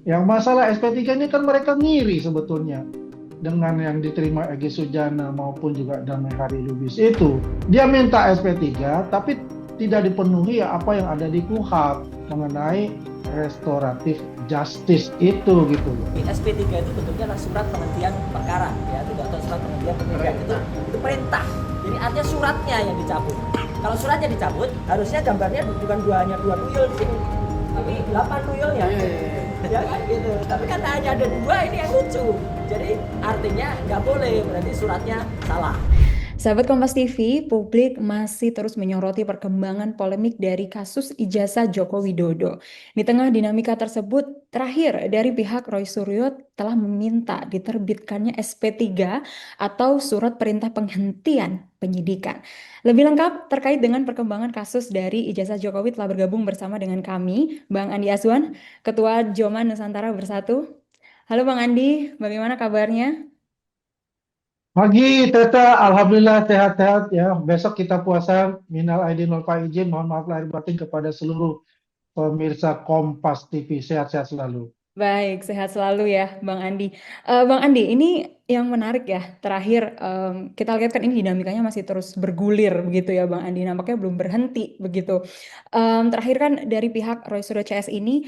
Yang masalah SP3 ini kan mereka ngiri sebetulnya dengan yang diterima Egy Sujana maupun juga Damai Hari Lubis itu. Dia minta SP3 tapi tidak dipenuhi ya apa yang ada di KUHP mengenai restoratif justice itu gitu loh. Di SP3 itu bentuknya adalah surat penghentian perkara, ya, tidak ada surat penghentian penyidikan. Itu perintah. Jadi artinya suratnya yang dicabut. Kalau suratnya dicabut, harusnya gambarnya bukan hanya dua tuyul di sini, tapi 8 tuyulnya. Ya kan gitu. Tapi kan hanya ada dua, ini yang lucu. Jadi artinya nggak boleh, berarti suratnya salah. Sahabat Kompas TV, publik masih terus menyoroti perkembangan polemik dari kasus ijazah Joko Widodo. Di tengah dinamika tersebut, terakhir dari pihak Roy Suryo telah meminta diterbitkannya SP3 atau surat perintah penghentian penyidikan. Lebih lengkap terkait dengan perkembangan kasus dari ijazah Jokowi telah bergabung bersama dengan kami, Bang Andi Azwan, Ketua Joman Nusantara Bersatu. Halo Bang Andi, bagaimana kabarnya? Pagi, Teta, Alhamdulillah sehat-sehat ya. Besok kita puasa, minal aidin wal faizin, mohon maaf lahir batin kepada seluruh pemirsa Kompas TV. Sehat-sehat selalu. Baik, sehat selalu ya, Bang Andi. Bang Andi, ini yang menarik ya. Terakhir kita lihat kan ini dinamikanya masih terus bergulir begitu ya, Bang Andi. Nampaknya belum berhenti begitu. Terakhir kan dari pihak Roy Suryo CS ini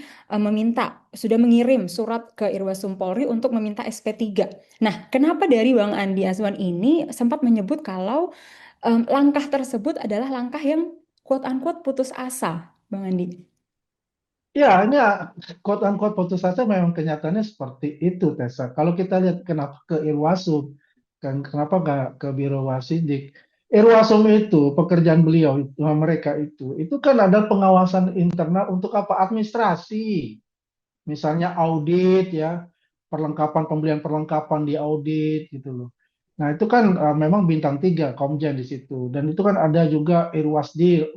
sudah mengirim surat ke Irwasum Polri untuk meminta SP3. Nah, kenapa dari Bang Andi Azwan ini sempat menyebut kalau langkah tersebut adalah langkah yang quote unquote putus asa, Bang Andi? Ya, ini quote unquote putus asa memang kenyataannya seperti itu, Tessa. Kalau kita lihat kenapa ke Irwasum, kan kenapa nggak ke Biro Wasidik? Irwasum itu pekerjaan beliau, mereka itu kan ada pengawasan internal untuk apa? Administrasi. Misalnya audit ya, perlengkapan pembelian perlengkapan di audit gitu loh. Nah, itu kan memang bintang 3 Komjen di situ. Dan itu kan ada juga Irwaswil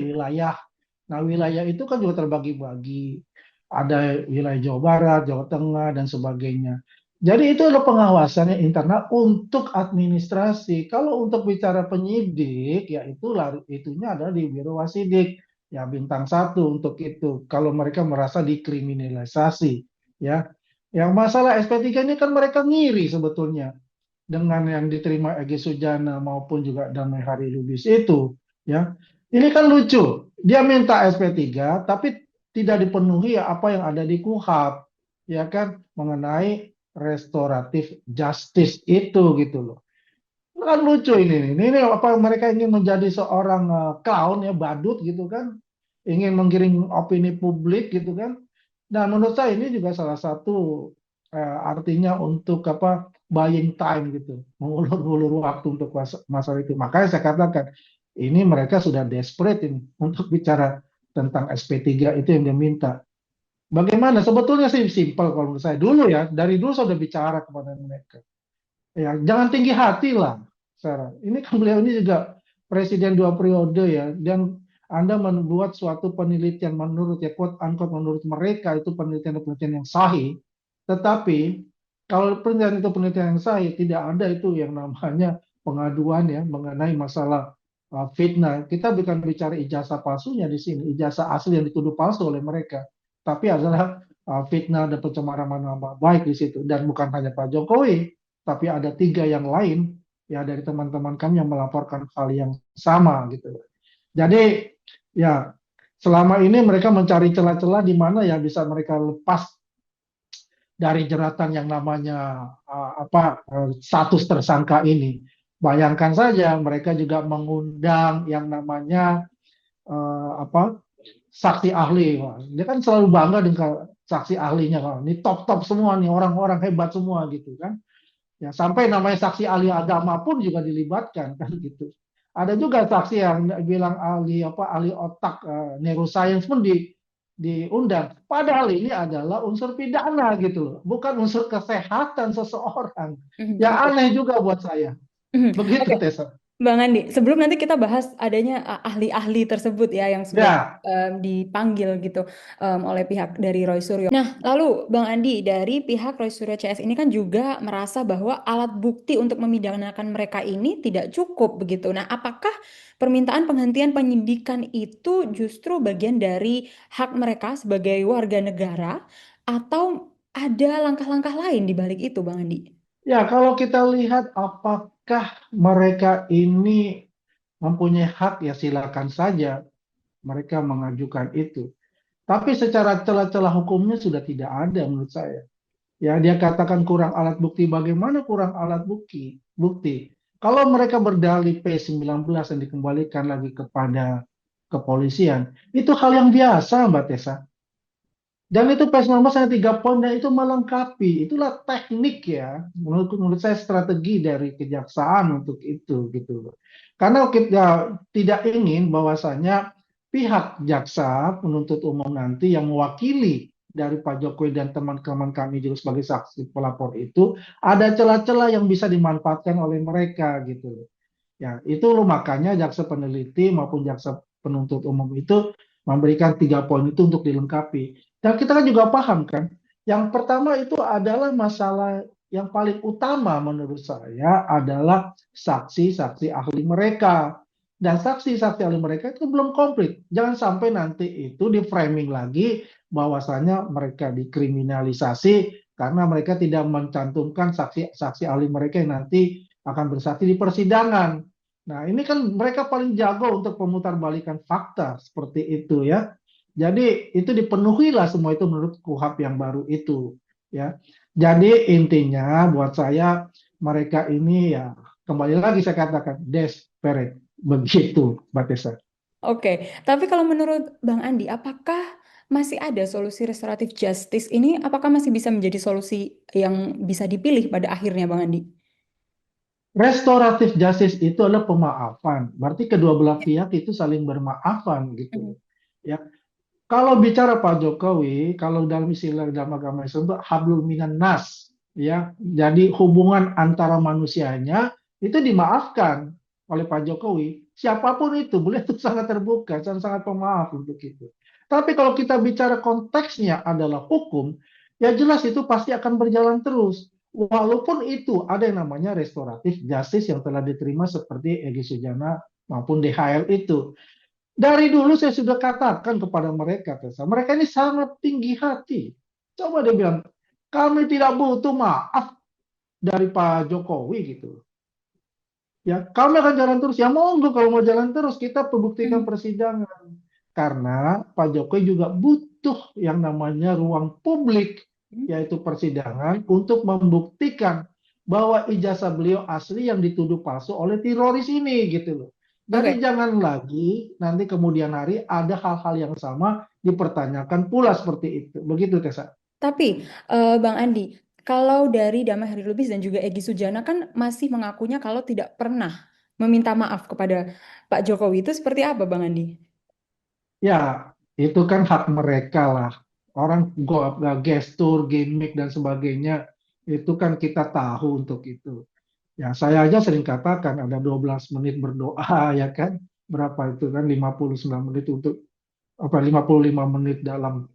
wilayah. Nah, wilayah itu kan juga terbagi-bagi. Ada wilayah Jawa Barat, Jawa Tengah dan sebagainya. Jadi itu adalah pengawasannya internal untuk administrasi. Kalau untuk bicara penyidik, ya itunya adalah di Biro Wasidik ya bintang 1 untuk itu kalau mereka merasa dikriminalisasi ya. Yang masalah SP3 ini kan mereka ngiri sebetulnya dengan yang diterima Egy Sujana maupun juga Damai Hari Lubis itu ya. Ini kan lucu, dia minta SP3 tapi tidak dipenuhi ya apa yang ada di KUHP ya kan mengenai restoratif justice itu gitu loh. Kan lucu ini apa mereka ingin menjadi seorang clown ya badut gitu kan, ingin menggiring opini publik gitu kan. Dan menurut saya ini juga salah satu artinya untuk apa buying time gitu, mengulur-ulur waktu untuk masalah itu. Makanya saya katakan ini mereka sudah desperate ini untuk bicara tentang SP3 itu yang dia minta. Bagaimana? Sebetulnya sih simpel kalau menurut saya dulu ya, dari dulu saya sudah bicara kepada mereka. Ya, jangan tinggi hati lah, Sarah. Ini kan beliau ini juga presiden 2 periode ya, dan Anda membuat suatu penelitian menurut ya quote unquote menurut mereka itu penelitian-penelitian yang sahih, tetapi kalau penelitian itu penelitian yang sahih, tidak ada itu yang namanya pengaduan ya mengenai masalah fitnah. Kita bukan bicara ijazah palsunya di sini, ijazah asli yang dituduh palsu oleh mereka, tapi adalah fitnah dan pencemaran nama baik di situ, dan bukan hanya Pak Jokowi tapi ada 3 yang lain ya dari teman-teman kami yang melaporkan hal yang sama gitu. Jadi ya selama ini mereka mencari celah-celah di mana ya bisa mereka lepas dari jeratan yang namanya status tersangka ini. Bayangkan saja mereka juga mengundang yang namanya apa saksi ahli. Wah, dia kan selalu bangga dengan saksi ahlinya. Wah, ini top-top semua nih orang-orang hebat semua gitu kan. Ya, sampai namanya saksi ahli agama pun juga dilibatkan kan gitu. Ada juga saksi yang bilang ahli otak neuroscience pun diundang. Padahal ini adalah unsur pidana gitu loh, bukan unsur kesehatan seseorang. Mhm, Ya oke. aneh juga buat saya. Mhm, Begitu oke. Tessa. Bang Andi, sebelum nanti kita bahas adanya ahli-ahli tersebut ya yang sudah Ya, dipanggil gitu oleh pihak dari Roy Suryo. Nah, lalu Bang Andi dari pihak Roy Suryo CS ini kan juga merasa bahwa alat bukti untuk memidanakan mereka ini tidak cukup begitu. Nah, apakah permintaan penghentian penyidikan itu justru bagian dari hak mereka sebagai warga negara atau ada langkah-langkah lain di balik itu, Bang Andi? Ya, kalau kita lihat apakah mereka ini mempunyai hak, ya silakan saja mereka mengajukan itu. Tapi secara celah-celah hukumnya sudah tidak ada menurut saya. Ya, dia katakan kurang alat bukti. Bagaimana kurang alat bukti? Bukti. Kalau mereka berdalih P19 yang dikembalikan lagi kepada kepolisian, itu hal yang biasa, Mbak Tessa. Dan itu P19 hanya 3 poin dan itu melengkapi. Itulah teknik ya. Menurut saya strategi dari kejaksaan untuk itu gitu loh. Karena kita tidak ingin bahwasanya pihak jaksa penuntut umum nanti yang mewakili dari Pak Jokowi dan teman-teman kami juga sebagai saksi pelapor itu ada celah-celah yang bisa dimanfaatkan oleh mereka gitu loh. Ya, itu loh makanya jaksa peneliti maupun jaksa penuntut umum itu memberikan 3 poin itu untuk dilengkapi. Dan kita kan juga paham kan, yang pertama itu adalah masalah yang paling utama menurut saya adalah saksi-saksi ahli mereka. Dan saksi-saksi ahli mereka itu belum komplit. Jangan sampai nanti itu di framing lagi bahwasanya mereka dikriminalisasi karena mereka tidak mencantumkan saksi-saksi ahli mereka yang nanti akan bersaksi di persidangan. Nah, ini kan mereka paling jago untuk pemutarbalikan fakta seperti itu ya. Jadi itu dipenuhilah semua itu menurut KUHP yang baru itu ya. Jadi intinya buat saya mereka ini ya kembali lagi saya katakan desperate begitu, Mbak Tessa. Oke, tapi kalau menurut Bang Andi, apakah masih ada solusi restoratif justice ini? Apakah masih bisa menjadi solusi yang bisa dipilih pada akhirnya, Bang Andi? Restoratif justice itu adalah pemaafan. Berarti kedua belah pihak itu saling bermaafan Mhm. gitu. Ya, kalau bicara Pak Jokowi, kalau dalam istilah dalam agama Islam itu hablum minan nas, ya. Jadi hubungan antara manusianya itu dimaafkan oleh Pak Jokowi. Siapapun itu, beliau itu sangat terbuka, sangat pemaaf untuk itu. Tapi kalau kita bicara konteksnya adalah hukum, ya jelas itu pasti akan berjalan terus. Walaupun itu ada yang namanya restoratif justice yang telah diterima seperti Egy Sujana maupun DHL itu. Dari dulu saya sudah katakan kepada mereka, Tessa, mereka ini sangat tinggi hati. Coba dia bilang, kami tidak butuh maaf dari Pak Jokowi gitu. Ya, kami akan jalan terus. Ya monggo kalau mau jalan terus, kita Mhm. pembuktikan persidangan. Karena Pak Jokowi juga butuh yang namanya ruang publik, yaitu persidangan, untuk membuktikan bahwa ijazah beliau asli yang dituduh palsu oleh teroris ini gitu loh. Oke, Jadi jangan lagi nanti kemudian hari ada hal-hal yang sama dipertanyakan pula seperti itu. Begitu Tessa. tapi Bang Andi, kalau dari Damai Hari Lubis dan juga Egy Sujana kan masih mengakunya kalau tidak pernah meminta maaf kepada Pak Jokowi itu seperti apa, Bang Andi? Ya, itu kan hak mereka lah. Orang gestur, gimmick dan sebagainya itu kan kita tahu untuk itu. Ya, saya aja sering katakan ada 12 menit berdoa ya kan. Berapa itu kan 59 menit untuk 55 menit dalam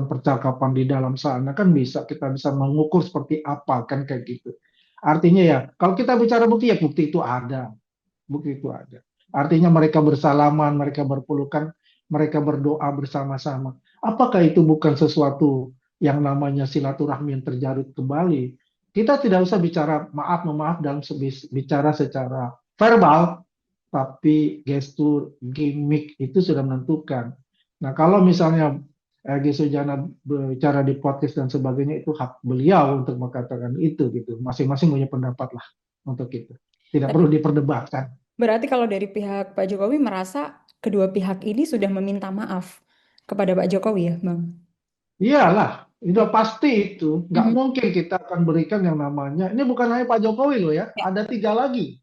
percakapan di dalam sana kan kita bisa mengukur seperti apa kan kayak gitu. Artinya ya, kalau kita bicara bukti ya bukti itu ada, bukti itu ada. Artinya mereka bersalaman, mereka berpelukan, mereka berdoa bersama-sama. Apakah itu bukan sesuatu yang namanya silaturahmi yang terjalin kembali? Kita tidak usah bicara maaf memaaf dalam bicara secara verbal, tapi gestur, gimmick itu sudah menentukan. Nah, kalau misalnya Egy Sujana bicara di podcast dan sebagainya itu hak beliau untuk mengatakan itu gitu. Masing-masing punya pendapat lah untuk itu. Tidak Tapi perlu diperdebatkan. berarti kalau dari pihak Pak Jokowi merasa kedua pihak ini sudah meminta maaf kepada Pak Jokowi ya, Bang? Iyalah, itu Oke. pasti itu. Nggak Mhm. mungkin kita akan berikan yang namanya, ini bukan hanya Pak Jokowi loh ya, Ya. ada 3 lagi.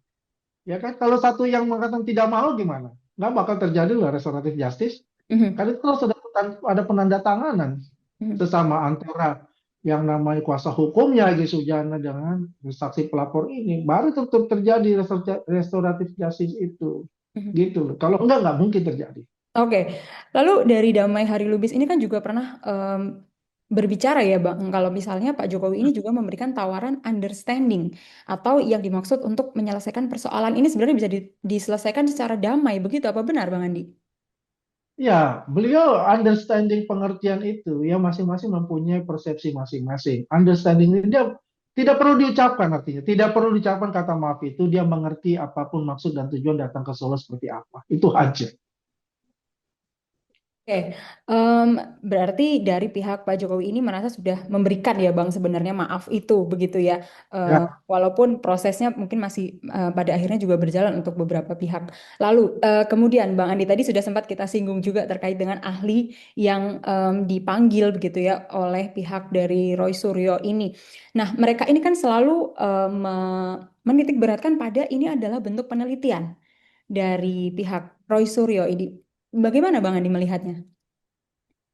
Ya kan, kalau satu yang mengatakan tidak mau gimana? Nggak bakal terjadi loh restoratif justice. Mhm. Kan itu kalau sudah ada penanda tanganan Mhm. sesama antara yang namanya kuasa hukumnya Egy Sujana dengan saksi pelapor ini, baru tentu terjadi restoratif justice itu. Mhm. Gitu loh. Kalau nggak mungkin terjadi. Oke, lalu dari Damai Hari Lubis ini kan juga pernah berbicara ya Bang, kalau misalnya Pak Jokowi ini juga memberikan tawaran understanding atau yang dimaksud untuk menyelesaikan persoalan ini sebenarnya bisa diselesaikan secara damai, begitu apa benar Bang Andi? Ya, beliau understanding pengertian itu, ya masing-masing mempunyai persepsi masing-masing. Understanding ini dia tidak perlu diucapkan artinya, tidak perlu diucapkan kata maaf itu, dia mengerti apapun maksud dan tujuan datang ke Solo seperti apa. Itu aja. Oke, em, berarti dari pihak Pak Jokowi ini merasa sudah memberikan ya Bang sebenarnya maaf itu begitu ya. Ya, Walaupun prosesnya mungkin masih pada akhirnya juga berjalan untuk beberapa pihak. Lalu kemudian Bang Andi tadi sudah sempat kita singgung juga terkait dengan ahli yang dipanggil begitu ya oleh pihak dari Roy Suryo ini. Nah, mereka ini kan selalu menitik beratkan pada ini adalah bentuk penelitian dari pihak Roy Suryo ini. Bagaimana Bang Andi melihatnya?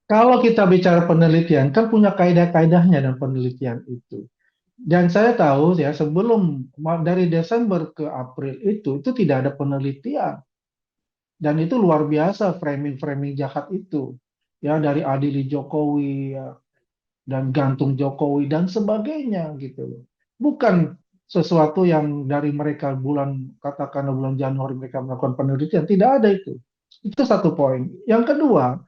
kalau kita bicara penelitian, kan punya kaidah-kaidahnya dan penelitian itu. Dan saya tahu ya sebelum dari Desember ke April itu tidak ada penelitian. Dan itu luar biasa framing-framing jahat itu. Ya dari adili Jokowi ya, dan gantung Jokowi dan sebagainya gitu loh. Bukan sesuatu yang dari mereka katakanlah bulan Januari mereka melakukan penelitian, tidak ada itu. Itu satu poin. Yang kedua,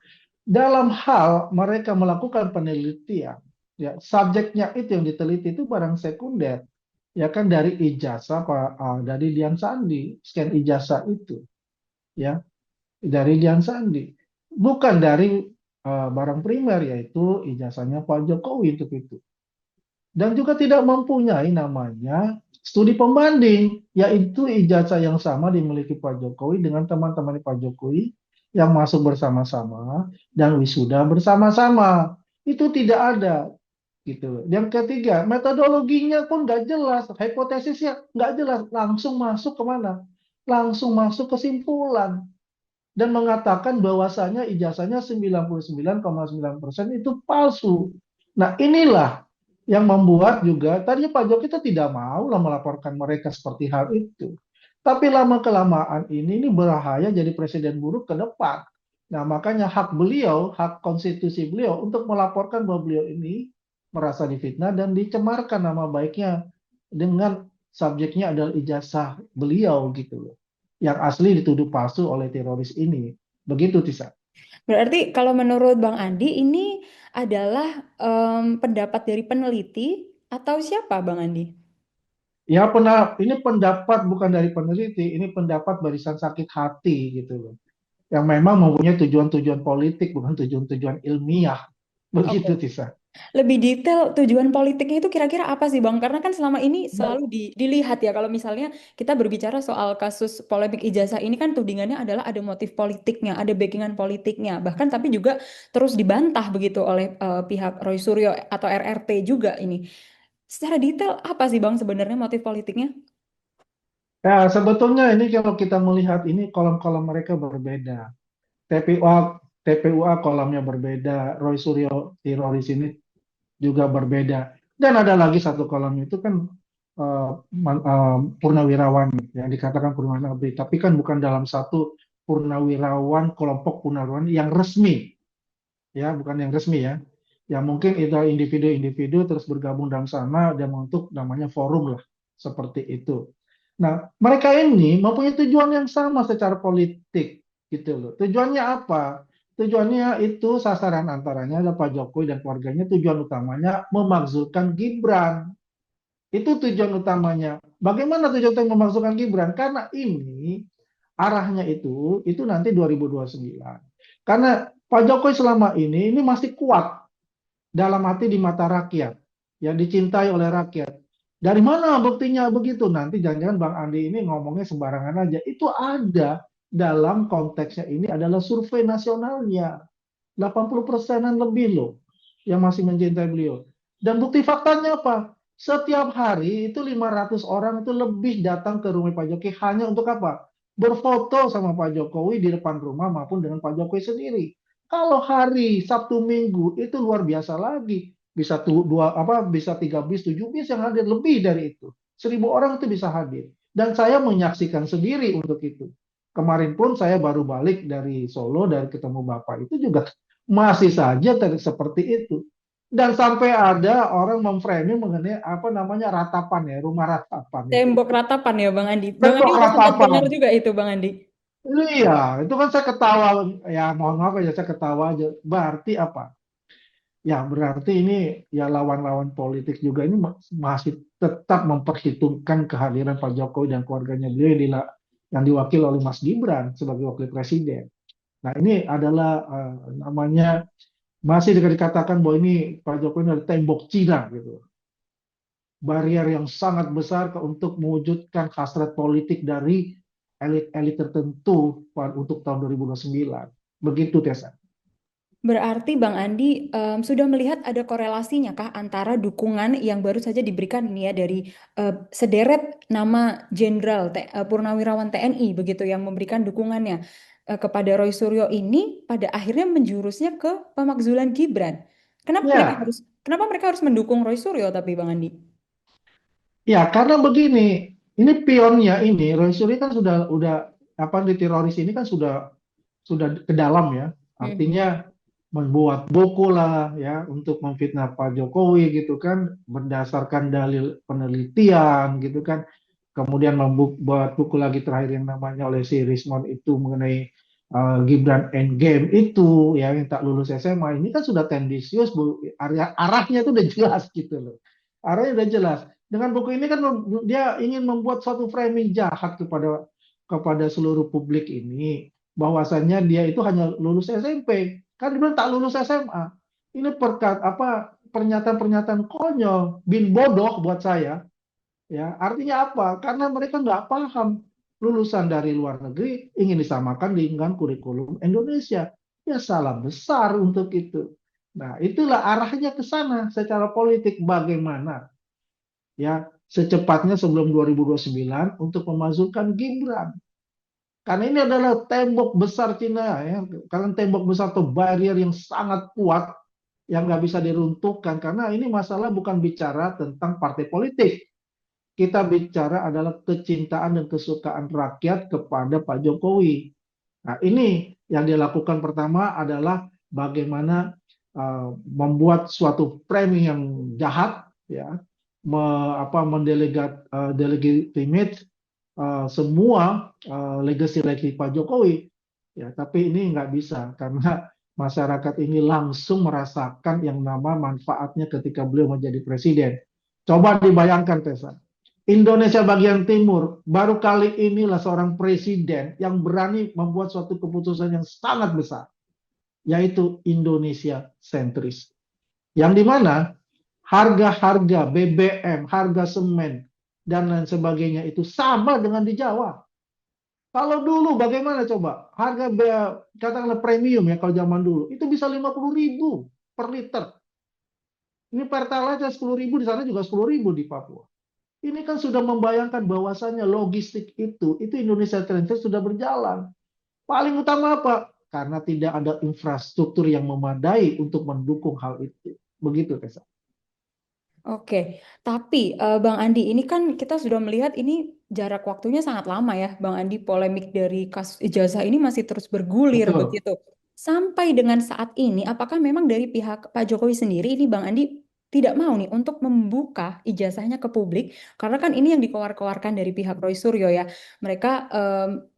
dalam hal mereka melakukan penelitian, ya subjeknya itu yang diteliti itu barang sekunder, ya kan dari ijazah Pak, dari Dian Sandi, scan ijazah itu, ya dari Dian Sandi, bukan dari barang primer yaitu ijazahnya Pak Jokowi untuk itu. Dan juga tidak mempunyai namanya studi pembanding, yaitu ijazah yang sama dimiliki Pak Jokowi dengan teman-teman Pak Jokowi yang masuk bersama-sama dan wisuda bersama-sama. Itu tidak ada gitu. Yang ketiga, metodologinya pun nggak jelas, hipotesisnya nggak jelas, langsung masuk kemana? Langsung masuk kesimpulan dan mengatakan bahwasanya ijazahnya 99,9% itu palsu. Nah, inilah yang membuat juga tadinya Pak Jokowi itu tidak mau lah melaporkan mereka seperti hal itu. Tapi lama-kelamaan ini berbahaya jadi presiden buruk ke depan. Nah, makanya hak beliau, hak konstitusi beliau untuk melaporkan bahwa beliau ini merasa difitnah dan dicemarkan nama baiknya dengan subjeknya adalah ijazah beliau gitu loh. Yang asli dituduh palsu oleh teroris ini. Begitu, Tisa. Berarti kalau menurut Bang Andi ini adalah pendapat dari peneliti atau siapa Bang Andi? Ya, ini pendapat bukan dari peneliti, ini pendapat barisan sakit hati gitu loh. Yang memang mempunyai tujuan-tujuan politik, bukan tujuan-tujuan ilmiah. Oke. Begitu, Tisa. Lebih detail tujuan politiknya itu kira-kira apa sih Bang? Karena kan selama ini selalu dilihat ya kalau misalnya kita berbicara soal kasus polemik ijazah ini kan tudingannya adalah ada motif politiknya, ada backingan politiknya. Bahkan tapi juga terus dibantah begitu oleh pihak Roy Suryo atau RRT juga ini. Secara detail apa sih Bang sebenarnya motif politiknya? Ya, sebetulnya ini kalau kita melihat ini kolom-kolom mereka berbeda. TPUA kolomnya berbeda, Roy Suryo teroris ini juga berbeda. Dan ada lagi satu kolom itu kan purnawirawan yang dikatakan purnawirawan ABRI, tapi kan bukan dalam satu purnawirawan kelompok purnawirawan yang resmi, ya bukan yang resmi ya. Ya mungkin itu individu-individu terus bergabung dalam sana dan membentuk namanya forum lah seperti itu. Nah, mereka ini mempunyai tujuan yang sama secara politik gitu loh. Tujuannya apa? Tujuannya itu sasaran antaranya adalah Pak Jokowi dan keluarganya tujuan utamanya memakzulkan Gibran. Itu tujuan utamanya. Bagaimana tujuan utama memakzulkan Gibran? Karena ini arahnya itu nanti 2029. Karena Pak Jokowi selama ini masih kuat dalam hati di mata rakyat, yang dicintai oleh rakyat. Dari mana buktinya begitu? Nanti jangan-jangan Bang Andi ini ngomongnya sembarangan aja. Itu ada dalam konteksnya ini adalah survei nasionalnya. 80%-an lebih loh yang masih mencintai beliau. Dan bukti faktanya apa? Setiap hari itu 500 orang itu lebih datang ke rumah Pak Jokowi hanya untuk apa? Berfoto sama Pak Jokowi di depan rumah maupun dengan Pak Jokowi sendiri. Kalau hari Sabtu Minggu itu luar biasa lagi. Bisa bisa 3 bis, 7 bis yang hadir lebih dari itu. 1.000 orang itu bisa hadir. Dan saya menyaksikan sendiri untuk itu. Kemarin pun saya baru balik dari Solo dari ketemu Bapak itu juga masih saja seperti itu. Dan sampai ada orang memframing mengenai apa namanya ratapan ya, rumah ratapan itu. Tembok ratapan ya Bang Andi. Bang Andi Bentuk udah sempat dengar ratapan. juga itu Bang Andi. Iya, itu kan saya ketawa, ya mohon maaf ya saya ketawa aja. Berarti apa? Ya berarti ini ya lawan-lawan politik juga ini masih tetap memperhitungkan kehadiran Pak Jokowi dan keluarganya beliau yang diwakili oleh Mas Gibran sebagai wakil presiden. Nah ini adalah namanya masih dikatakan bahwa ini Pak Jokowi ini adalah tembok Cina gitu. Barrier yang sangat besar untuk mewujudkan hasrat politik dari elit-elit tertentu untuk tahun 2029. Begitu, Tessa. Berarti Bang Andi sudah melihat ada korelasinya kah antara dukungan yang baru saja diberikan ini ya dari sederet nama Jenderal Purnawirawan TNI begitu yang memberikan dukungannya kepada Roy Suryo ini pada akhirnya menjurusnya ke pemakzulan Gibran. Ya, Kenapa mereka harus mendukung Roy Suryo tapi Bang Andi? ya karena begini, ini pionnya ini Roy Suryo kan sudah apa di teroris ini kan sudah ke dalam ya. Hmm. Artinya membuat buku lah ya untuk memfitnah Pak Jokowi gitu kan berdasarkan dalil penelitian gitu kan. Kemudian membuat buku lagi terakhir yang namanya oleh si Rismond itu mengenai Gibran Endgame itu ya yang tak lulus SMA ini kan sudah tendensius Bu. Arahnya itu udah jelas gitu loh. Arahnya udah jelas. Dengan buku ini kan dia ingin membuat suatu framing jahat kepada seluruh publik ini bahwasannya dia itu hanya lulus SMP. Kan dia bilang tak lulus SMA. Ini pernyataan-pernyataan konyol, bin bodoh buat saya. Ya, artinya apa? Karena mereka nggak paham lulusan dari luar negeri ingin disamakan dengan kurikulum Indonesia. Ya salah besar untuk itu. Nah, itulah arahnya ke sana secara politik bagaimana ya secepatnya sebelum 2029 untuk memasukkan Gibran. Karena ini adalah tembok besar Cina ya, karena tembok besar atau barrier yang sangat kuat yang nggak bisa diruntuhkan karena ini masalah bukan bicara tentang partai politik, kita bicara adalah kecintaan dan kesukaan rakyat kepada Pak Jokowi. Nah, ini yang dilakukan pertama adalah bagaimana membuat suatu framing yang jahat, ya, delegitimate semua legacy Pak Jokowi. Ya, tapi ini nggak bisa karena masyarakat ini langsung merasakan yang nama manfaatnya ketika beliau menjadi presiden. Coba dibayangkan, Tessa. Indonesia bagian timur, baru kali inilah seorang presiden yang berani membuat suatu keputusan yang sangat besar, yaitu Indonesia sentris. Yang dimana harga-harga BBM, harga semen, dan lain sebagainya itu sama dengan di Jawa. Kalau dulu bagaimana coba? Harga katakanlah premium ya kalau zaman dulu, itu bisa 50.000 per liter. Ini Pertalite aja 10.000, di sana juga 10.000 di Papua. Ini kan sudah membayangkan bahwasannya logistik itu Indonesia Transit sudah berjalan. Paling utama apa? Karena tidak ada infrastruktur yang memadai untuk mendukung hal itu. Begitu, Tessa. Oke, tapi Bang Andi, ini kan kita sudah melihat ini jarak waktunya sangat lama ya, Bang Andi. Polemik dari kasus ijazah ini masih terus bergulir Betul. begitu. Sampai dengan saat ini, apakah memang dari pihak Pak Jokowi sendiri ini, Bang Andi, tidak mau nih untuk membuka ijazahnya ke publik? Karena kan ini yang dikeluarkan dari pihak Roy Suryo ya. Mereka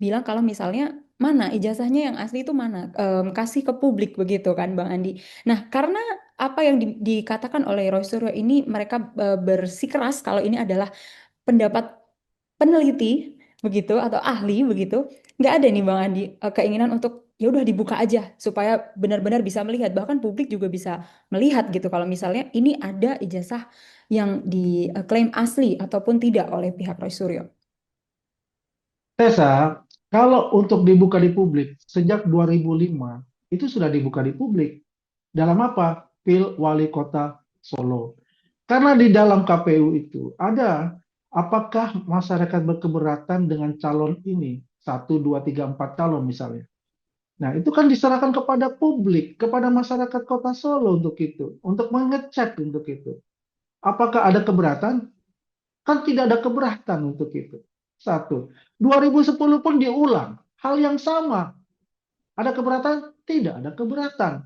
bilang kalau misalnya mana ijazahnya yang asli itu mana, kasih ke publik begitu kan, Bang Andi. Nah, karena apa yang dikatakan oleh Roy Suryo ini mereka bersikeras kalau ini adalah pendapat peneliti begitu atau ahli begitu, nggak ada nih Bang Andi keinginan untuk ya udah dibuka aja supaya benar-benar bisa melihat, bahkan publik juga bisa melihat gitu kalau misalnya ini ada ijazah yang diklaim asli ataupun tidak oleh pihak Roy Suryo. Tessa, kalau untuk dibuka di publik, sejak 2005, itu sudah dibuka di publik. Dalam apa? Pil Wali Kota Solo. Karena di dalam KPU itu ada apakah masyarakat berkeberatan dengan calon ini, satu, dua, tiga, empat calon misalnya. Nah, itu kan diserahkan kepada publik, kepada masyarakat Kota Solo untuk itu, untuk mengecek untuk itu. Apakah ada keberatan? Kan tidak ada keberatan untuk itu. Satu. 2010 pun diulang. Hal yang sama. Ada keberatan? Tidak ada keberatan.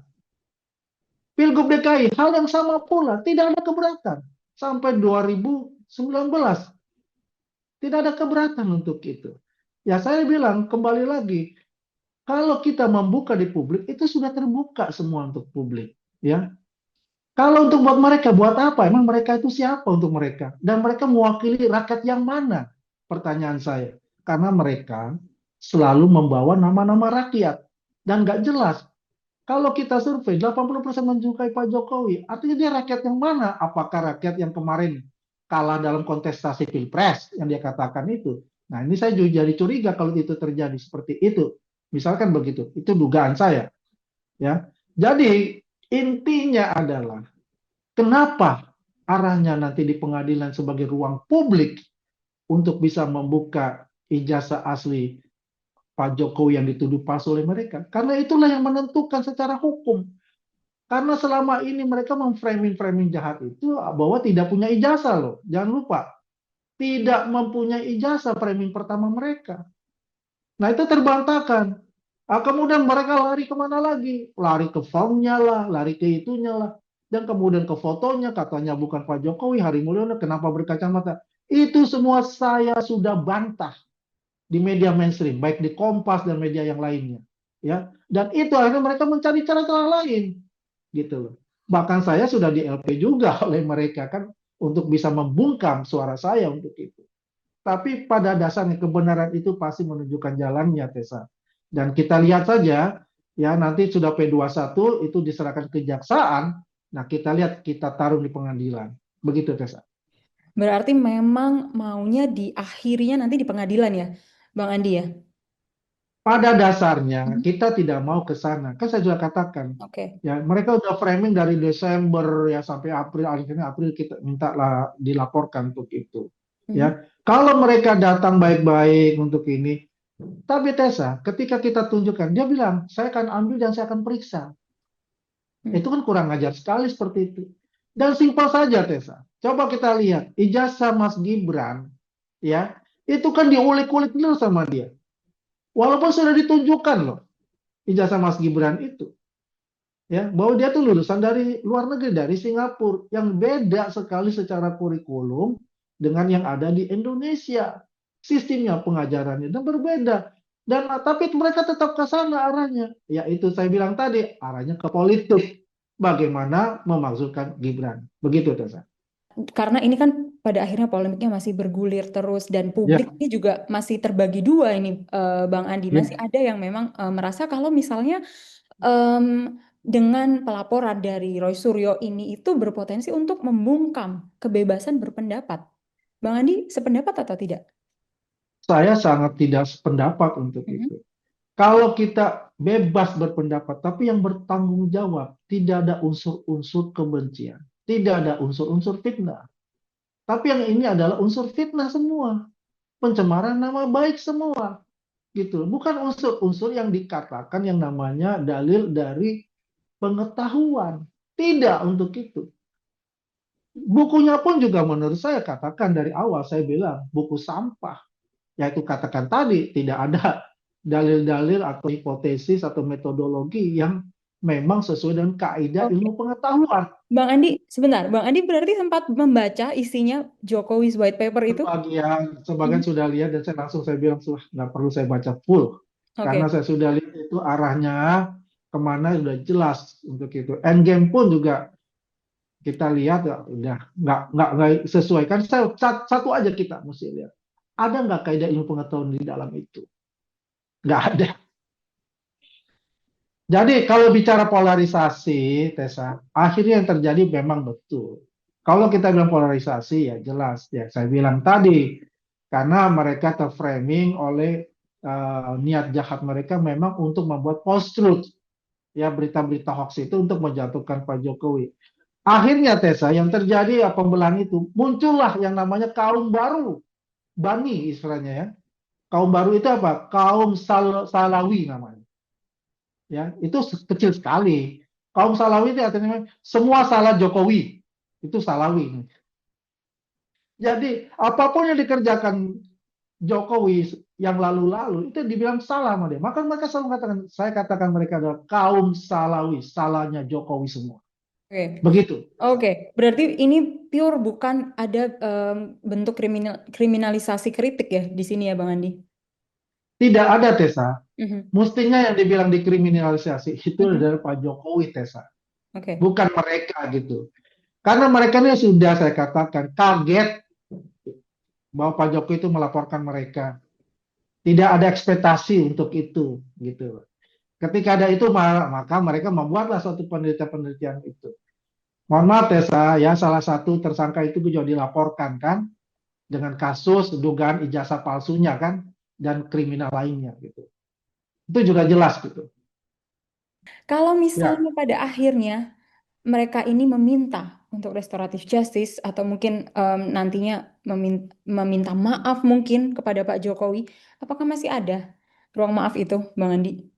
Pilgub DKI, hal yang sama pula. Tidak ada keberatan. Sampai 2019. Tidak ada keberatan untuk itu. Ya saya bilang kembali lagi, kalau kita membuka di publik itu sudah terbuka semua untuk publik, ya. Kalau untuk buat apa? Emang mereka itu siapa untuk mereka? Dan mereka mewakili rakyat yang mana? Pertanyaan saya. Karena mereka selalu membawa nama-nama rakyat dan nggak jelas. Kalau kita survei 80% menyukai Pak Jokowi, artinya dia rakyat yang mana? Apakah rakyat yang kemarin kalah dalam kontestasi Pilpres yang dia katakan itu? Nah, ini saya jadi curiga kalau itu terjadi seperti itu. Misalkan begitu. Itu dugaan saya, ya. Jadi intinya adalah kenapa arahnya nanti di pengadilan sebagai ruang publik untuk bisa membuka ijazah asli Pak Jokowi yang dituduh palsu oleh mereka? Karena itulah yang menentukan secara hukum. Karena selama ini mereka memframing-framing jahat itu bahwa tidak punya ijazah loh. Jangan lupa, tidak mempunyai ijazah framing pertama mereka. Nah itu terbantahkan. Kemudian mereka lari kemana lagi? Lari ke formnya lah, lari ke itunya lah. Dan kemudian ke fotonya, katanya bukan Pak Jokowi, Hari Mulyono, kenapa berkacamata? Itu semua saya sudah bantah di media mainstream, baik di Kompas dan media yang lainnya. Ya, dan itu akhirnya mereka mencari cara-cara lain, gitu loh. Bahkan saya sudah di LP juga oleh mereka kan untuk bisa membungkam suara saya untuk itu. Tapi pada dasarnya kebenaran itu pasti menunjukkan jalannya, Tessa. Dan kita lihat saja, ya nanti sudah P21 itu diserahkan ke kejaksaan. Nah kita lihat, kita taruh di pengadilan. Begitu, Tessa. Berarti memang maunya diakhirinya nanti di pengadilan ya, Bang Andi ya? Pada dasarnya Mhm. kita tidak mau ke sana. Kan saya sudah katakan, Oke. ya mereka udah framing dari Desember ya sampai April, akhirnya April kita minta lah dilaporkan untuk itu. Mhm. Ya, kalau mereka datang baik-baik untuk ini, tapi Tessa, ketika kita tunjukkan, dia bilang, saya akan ambil dan saya akan periksa. Mhm. Itu kan kurang ajar sekali seperti itu. Dan simpel saja, Tessa. Coba kita lihat, ijazah Mas Gibran, ya, itu kan diulik-ulik dulu sama dia. Walaupun sudah ditunjukkan loh, ijazah Mas Gibran itu. Ya, bahwa dia tuh lulusan dari luar negeri, dari Singapura, yang beda sekali secara kurikulum dengan yang ada di Indonesia. Sistemnya pengajarannya dan berbeda. Dan tapi mereka tetap ke sana arahnya. Yaitu saya bilang tadi, arahnya ke politik. Bagaimana memasukkan Gibran. Begitu, Tessa. Karena ini kan pada akhirnya polemiknya masih bergulir terus dan publik Ya, ini juga masih terbagi dua ini, Bang Andi. Masih ya. ada yang memang merasa kalau misalnya dengan pelaporan dari Roy Suryo ini itu berpotensi untuk membungkam kebebasan berpendapat. Bang Andi sependapat atau tidak? Saya sangat tidak sependapat untuk Mhm. itu. Kalau kita bebas berpendapat, tapi yang bertanggung jawab, tidak ada unsur-unsur kebencian, tidak ada unsur-unsur fitnah. Tapi yang ini adalah unsur fitnah semua, pencemaran nama baik semua, gitu. Bukan unsur-unsur yang dikatakan yang namanya dalil dari pengetahuan. Tidak untuk itu. Bukunya pun juga menurut saya katakan dari awal saya bilang buku sampah. Yaitu katakan tadi tidak ada dalil-dalil atau hipotesis atau metodologi yang memang sesuai dengan kaidah ilmu Oke. pengetahuan. Bang Andi, sebentar. Bang Andi berarti sempat membaca isinya Jokowi's White Paper itu? Sebagian Mhm. sudah lihat dan saya bilang sudah nggak perlu saya baca full karena Oke. saya sudah lihat itu arahnya kemana sudah jelas untuk itu. Endgame pun juga kita lihat ya, udah nggak sesuai kan. Satu aja kita mesti lihat. Ada nggak kaidah ilmu pengetahuan di dalam itu? Nggak ada. Jadi kalau bicara polarisasi, Tessa, akhirnya yang terjadi memang betul. Kalau kita bilang polarisasi, ya jelas. Ya, saya bilang tadi, karena mereka terframing oleh niat jahat mereka memang untuk membuat post-truth. Ya, berita-berita hoax itu untuk menjatuhkan Pak Jokowi. Akhirnya, Tessa, yang terjadi ya, pembelahan itu, muncullah yang namanya kaum baru. Bani istilahnya ya. Kaum baru itu apa? Kaum Salawi namanya. Ya itu kecil sekali. Kaum Salawi itu artinya semua salah Jokowi, itu Salawi. Jadi apapun yang dikerjakan Jokowi yang lalu-lalu itu dibilang salah sama dia. Maka mereka selalu mengatakan, saya katakan mereka adalah kaum Salawi, salahnya Jokowi semua. Oke. Begitu. Oke, berarti ini pure bukan ada bentuk kriminalisasi kritik ya di sini ya Bang Andi? Tidak ada, Tessa. Mhm, Mestinya yang dibilang dikriminalisasi itu mhm. adalah Pak Jokowi, Tessa. Oke. Bukan mereka gitu. Karena mereka ini sudah saya katakan kaget bahwa Pak Jokowi itu melaporkan mereka. Tidak ada ekspektasi untuk itu gitu. Ketika ada itu maka mereka membuatlah suatu penelitian-penelitian itu. Mohon maaf Tessa, ya salah satu tersangka itu juga dilaporkan kan dengan kasus dugaan ijazah palsunya kan dan kriminal lainnya gitu. Itu juga jelas gitu. Kalau Ya, misalnya pada akhirnya mereka ini meminta untuk restoratif justice atau mungkin nantinya meminta maaf mungkin kepada Pak Jokowi, apakah masih ada ruang maaf itu, Bang Andi?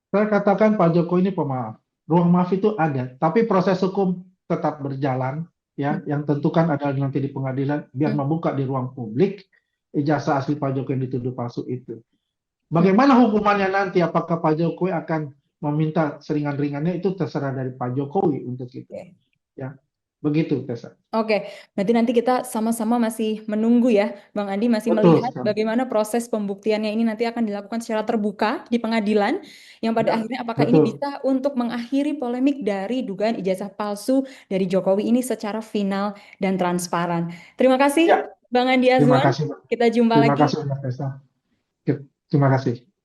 saya katakan Pak Jokowi ini pemaaf. Ruang maaf itu ada, tapi proses hukum tetap berjalan Hmm, ya. Yang tentukan adalah nanti di pengadilan biar hmm, membuka di ruang publik ijazah asli Pak Jokowi yang dituduh palsu itu. hmm. Bagaimana hukumannya nanti? Apakah Pak Jokowi akan meminta seringan-ringannya itu terserah dari Pak Jokowi untuk itu. Oke. Ya, begitu Tessa. Oke, berarti nanti kita sama-sama masih menunggu ya, Bang Andi masih Betul melihat sekali. bagaimana proses pembuktiannya ini nanti akan dilakukan secara terbuka di pengadilan, yang pada Ya, akhirnya apakah ini betul. bisa untuk mengakhiri polemik dari dugaan ijazah palsu dari Jokowi ini secara final dan transparan. Terima kasih, Ya, Bang Andi terima Azwan. kasih. Kita jumpa Terima lagi. kasih Mbak Tessa. Terima kasih.